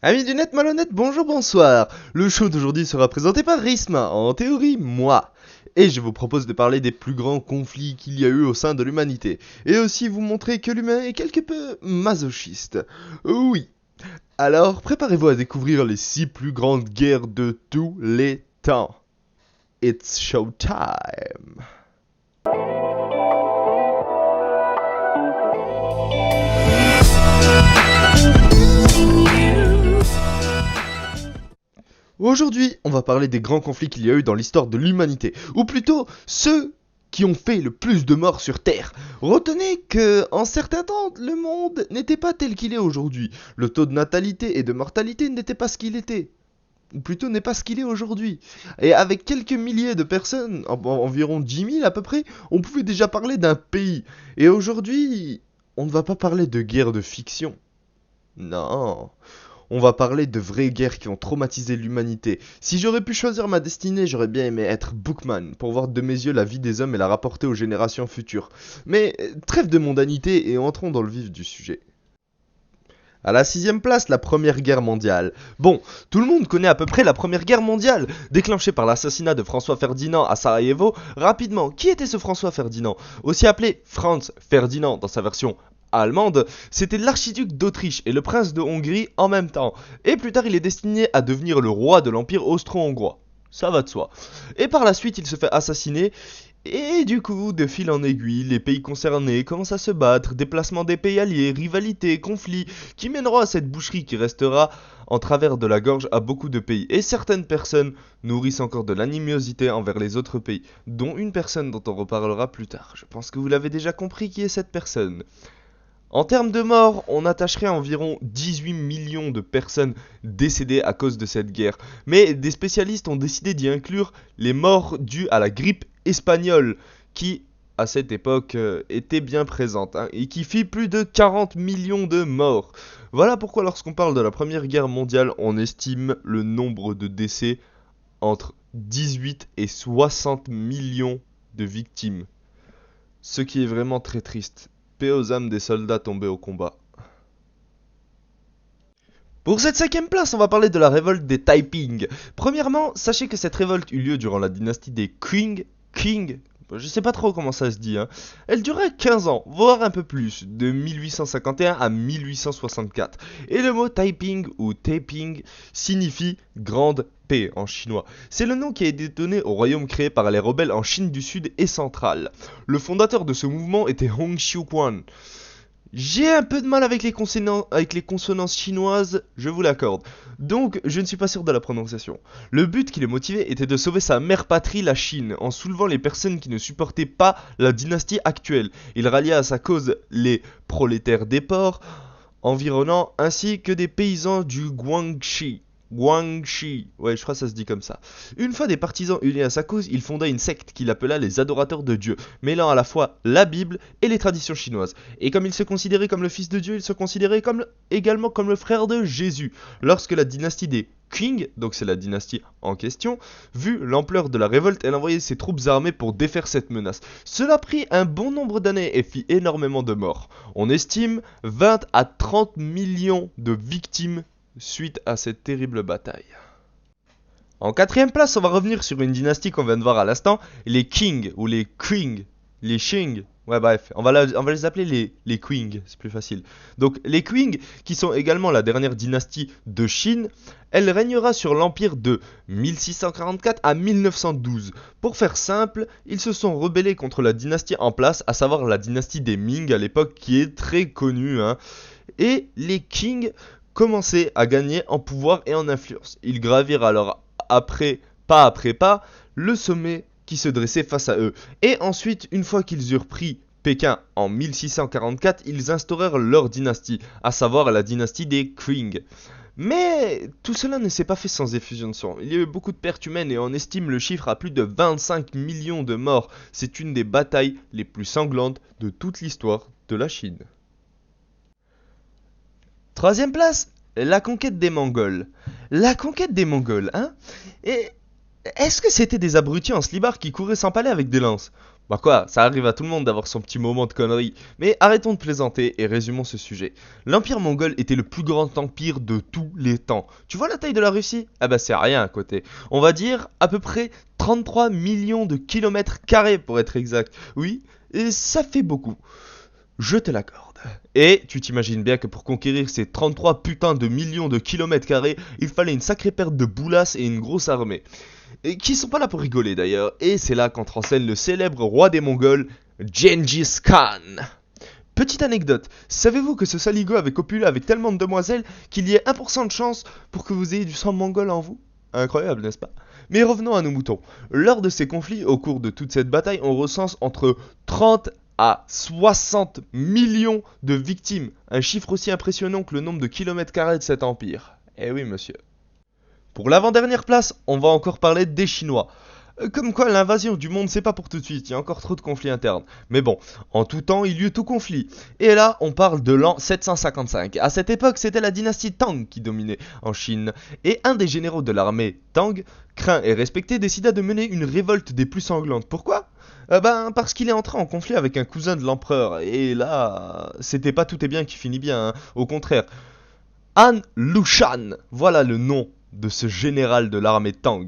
Amis du net malhonnête, bonjour, bonsoir. Le show d'aujourd'hui sera présenté par Risma, en théorie moi. Et je vous propose de parler des plus grands conflits qu'il y a eu au sein de l'humanité. Et aussi vous montrer que l'humain est quelque peu masochiste. Oui. Alors, préparez-vous à découvrir les 6 plus grandes guerres de tous les temps. It's showtime. Aujourd'hui, on va parler des grands conflits qu'il y a eu dans l'histoire de l'humanité, ou plutôt ceux qui ont fait le plus de morts sur Terre. Retenez que, en certains temps, le monde n'était pas tel qu'il est aujourd'hui. Le taux de natalité et de mortalité n'était pas ce qu'il était. Ou plutôt n'est pas ce qu'il est aujourd'hui. Et avec quelques milliers de personnes, environ 10 000 à peu près, on pouvait déjà parler d'un pays. Et aujourd'hui, on ne va pas parler de guerre de fiction. Non. On va parler de vraies guerres qui ont traumatisé l'humanité. Si j'aurais pu choisir ma destinée, j'aurais bien aimé être Bookman, pour voir de mes yeux la vie des hommes et la rapporter aux générations futures. Mais trêve de mondanité et entrons dans le vif du sujet. À la 6ème place, la Première Guerre mondiale. Bon, tout le monde connaît à peu près la Première Guerre mondiale, déclenchée par l'assassinat de François Ferdinand à Sarajevo. Rapidement, qui était ce François Ferdinand? Aussi appelé Franz Ferdinand dans sa version allemande, c'était l'archiduc d'Autriche et le prince de Hongrie en même temps. Et plus tard, il est destiné à devenir le roi de l'Empire austro-hongrois. Ça va de soi. Et par la suite, il se fait assassiner. Et du coup, de fil en aiguille, les pays concernés commencent à se battre, déplacement des pays alliés, rivalités, conflits, qui mèneront à cette boucherie qui restera en travers de la gorge à beaucoup de pays. Et certaines personnes nourrissent encore de l'animosité envers les autres pays, dont une personne dont on reparlera plus tard. Je pense que vous l'avez déjà compris qui est cette personne. En termes de morts, on attacherait environ 18 millions de personnes décédées à cause de cette guerre. Mais des spécialistes ont décidé d'y inclure les morts dues à la grippe espagnole, qui, à cette époque, était bien présente, et qui fit plus de 40 millions de morts. Voilà pourquoi lorsqu'on parle de la Première Guerre mondiale, on estime le nombre de décès entre 18 et 60 millions de victimes. Ce qui est vraiment très triste. Paix aux âmes des soldats tombés au combat. Pour cette 5ème place, on va parler de la révolte des Taiping. Premièrement, sachez que cette révolte eut lieu durant la dynastie des Qing, je sais pas trop comment ça se dit, hein. Elle durait 15 ans, voire un peu plus, de 1851 à 1864. Et le mot Taiping ou Taiping signifie grande paix en chinois. C'est le nom qui a été donné au royaume créé par les rebelles en Chine du Sud et centrale. Le fondateur de ce mouvement était Hong Xiuquan. J'ai un peu de mal avec les consonances chinoises, je vous l'accorde. Donc, je ne suis pas sûr de la prononciation. Le but qui le motivait était de sauver sa mère patrie, la Chine, en soulevant les personnes qui ne supportaient pas la dynastie actuelle. Il rallia à sa cause les prolétaires des ports environnants ainsi que des paysans du Guangxi. Guangxi, ouais, je crois que ça se dit comme ça. Une fois des partisans unis à sa cause, il fonda une secte qu'il appela les adorateurs de Dieu, mêlant à la fois la Bible et les traditions chinoises. Et comme il se considérait comme le fils de Dieu, il se considérait également comme le frère de Jésus. Lorsque la dynastie des Qing, donc c'est la dynastie en question, vu l'ampleur de la révolte, elle envoyait ses troupes armées pour défaire cette menace. Cela prit un bon nombre d'années et fit énormément de morts. On estime 20 à 30 millions de victimes suite à cette terrible bataille. En 4ème place, on va revenir sur une dynastie qu'on vient de voir à l'instant, les Qing ou les Qing, les Qing. Ouais, bref, on va les appeler les Qing, c'est plus facile. Donc les Qing, qui sont également la dernière dynastie de Chine, elle régnera sur l'empire de 1644 à 1912. Pour faire simple, ils se sont rebellés contre la dynastie en place, à savoir la dynastie des Ming à l'époque, qui est très connue, hein. Et les Qing commençaient à gagner en pouvoir et en influence. Ils gravirent alors pas après pas, le sommet qui se dressait face à eux. Et ensuite, une fois qu'ils eurent pris Pékin en 1644, ils instaurèrent leur dynastie, à savoir la dynastie des Qing. Mais tout cela ne s'est pas fait sans effusion de sang. Il y a eu beaucoup de pertes humaines et on estime le chiffre à plus de 25 millions de morts. C'est une des batailles les plus sanglantes de toute l'histoire de la Chine. 3ème place, la conquête des Mongols. La conquête des Mongols, hein? Et est-ce que c'était des abrutis en slibard qui couraient sans palais avec des lances? Bah quoi, ça arrive à tout le monde d'avoir son petit moment de connerie. Mais arrêtons de plaisanter et résumons ce sujet. L'Empire mongol était le plus grand empire de tous les temps. Tu vois la taille de la Russie? Ah bah c'est rien à côté. On va dire à peu près 33 millions de kilomètres carrés pour être exact. Oui, et ça fait beaucoup. Je te l'accorde. Et tu t'imagines bien que pour conquérir ces 33 putains de millions de kilomètres carrés, il fallait une sacrée perte de boulasses et une grosse armée. Et qui sont pas là pour rigoler d'ailleurs. Et c'est là qu'entre en scène le célèbre roi des Mongols, Gengis Khan. Petite anecdote, savez-vous que ce saligo avait copulé avec tellement de demoiselles qu'il y ait 1% de chance pour que vous ayez du sang mongol en vous? Incroyable, n'est-ce pas? Mais revenons à nos moutons. Lors de ces conflits, au cours de toute cette bataille, on recense entre 30 à 60 millions de victimes. Un chiffre aussi impressionnant que le nombre de kilomètres carrés de cet empire. Eh oui, monsieur. Pour l'avant-dernière place, on va encore parler des Chinois. Comme quoi l'invasion du monde c'est pas pour tout de suite, il y a encore trop de conflits internes. Mais bon, en tout temps il y eut tout conflit. Et là on parle de l'an 755. À cette époque c'était la dynastie Tang qui dominait en Chine. Et un des généraux de l'armée Tang, craint et respecté, décida de mener une révolte des plus sanglantes. Pourquoi? Parce qu'il est entré en conflit avec un cousin de l'empereur. Et là, c'était pas tout est bien qui finit bien, hein. Au contraire. Han Lushan, voilà le nom de ce général de l'armée Tang.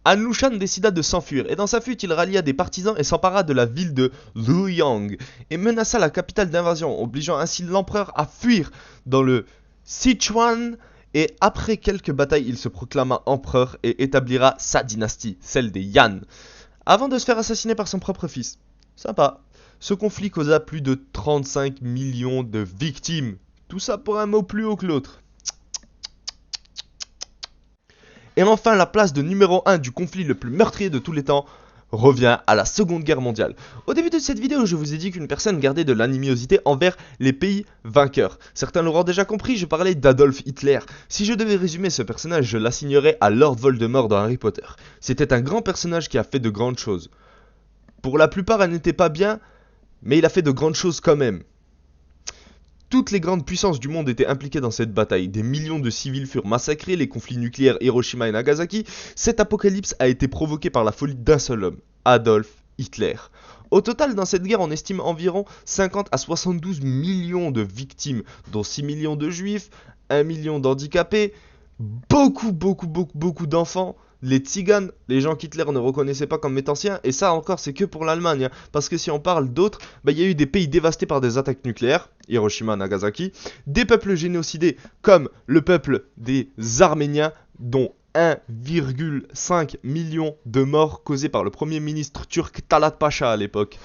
Han Lushan décida de s'enfuir, et dans sa fuite il rallia des partisans et s'empara de la ville de Luoyang, et menaça la capitale d'invasion, obligeant ainsi l'empereur à fuir dans le Sichuan, et après quelques batailles il se proclama empereur et établira sa dynastie, celle des Yan, avant de se faire assassiner par son propre fils. Sympa. Ce conflit causa plus de 35 millions de victimes, tout ça pour un mot plus haut que l'autre. Et enfin, la place de numéro 1 du conflit le plus meurtrier de tous les temps revient à la Seconde Guerre mondiale. Au début de cette vidéo, je vous ai dit qu'une personne gardait de l'animosité envers les pays vainqueurs. Certains l'auront déjà compris, je parlais d'Adolf Hitler. Si je devais résumer ce personnage, je l'assignerais à Lord Voldemort dans Harry Potter. C'était un grand personnage qui a fait de grandes choses. Pour la plupart, elle n'était pas bien, mais il a fait de grandes choses quand même. Toutes les grandes puissances du monde étaient impliquées dans cette bataille. Des millions de civils furent massacrés, les conflits nucléaires Hiroshima et Nagasaki. Cet apocalypse a été provoqué par la folie d'un seul homme, Adolf Hitler. Au total, dans cette guerre, on estime environ 50 à 72 millions de victimes, dont 6 millions de juifs, 1 million d'handicapés, beaucoup d'enfants, les tziganes, les gens qu'Hitler ne reconnaissait pas comme étant siens, et ça encore c'est que pour l'Allemagne, hein, parce que si on parle d'autres, il y a eu des pays dévastés par des attaques nucléaires, Hiroshima, Nagasaki, des peuples génocidés comme le peuple des Arméniens, dont 1,5 million de morts causés par le premier ministre turc Talat Pacha à l'époque.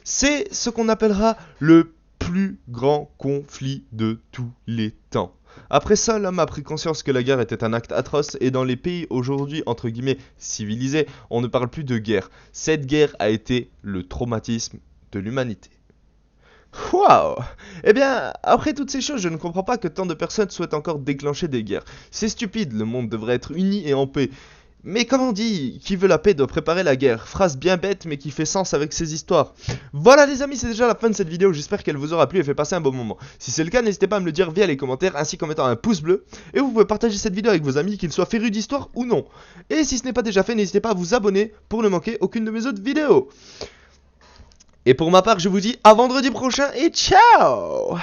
C'est ce qu'on appellera le plus grand conflit de tous les temps. Après ça, l'homme a pris conscience que la guerre était un acte atroce et dans les pays aujourd'hui, entre guillemets, civilisés, on ne parle plus de guerre. Cette guerre a été le traumatisme de l'humanité. Waouh! Eh bien, après toutes ces choses, je ne comprends pas que tant de personnes souhaitent encore déclencher des guerres. C'est stupide, le monde devrait être uni et en paix. Mais comme on dit, qui veut la paix doit préparer la guerre. Phrase bien bête mais qui fait sens avec ces histoires. Voilà les amis, c'est déjà la fin de cette vidéo, j'espère qu'elle vous aura plu et fait passer un bon moment. Si c'est le cas, n'hésitez pas à me le dire via les commentaires ainsi qu'en mettant un pouce bleu. Et vous pouvez partager cette vidéo avec vos amis, qu'ils soient férus d'histoire ou non. Et si ce n'est pas déjà fait, n'hésitez pas à vous abonner pour ne manquer aucune de mes autres vidéos. Et pour ma part, je vous dis à vendredi prochain et ciao!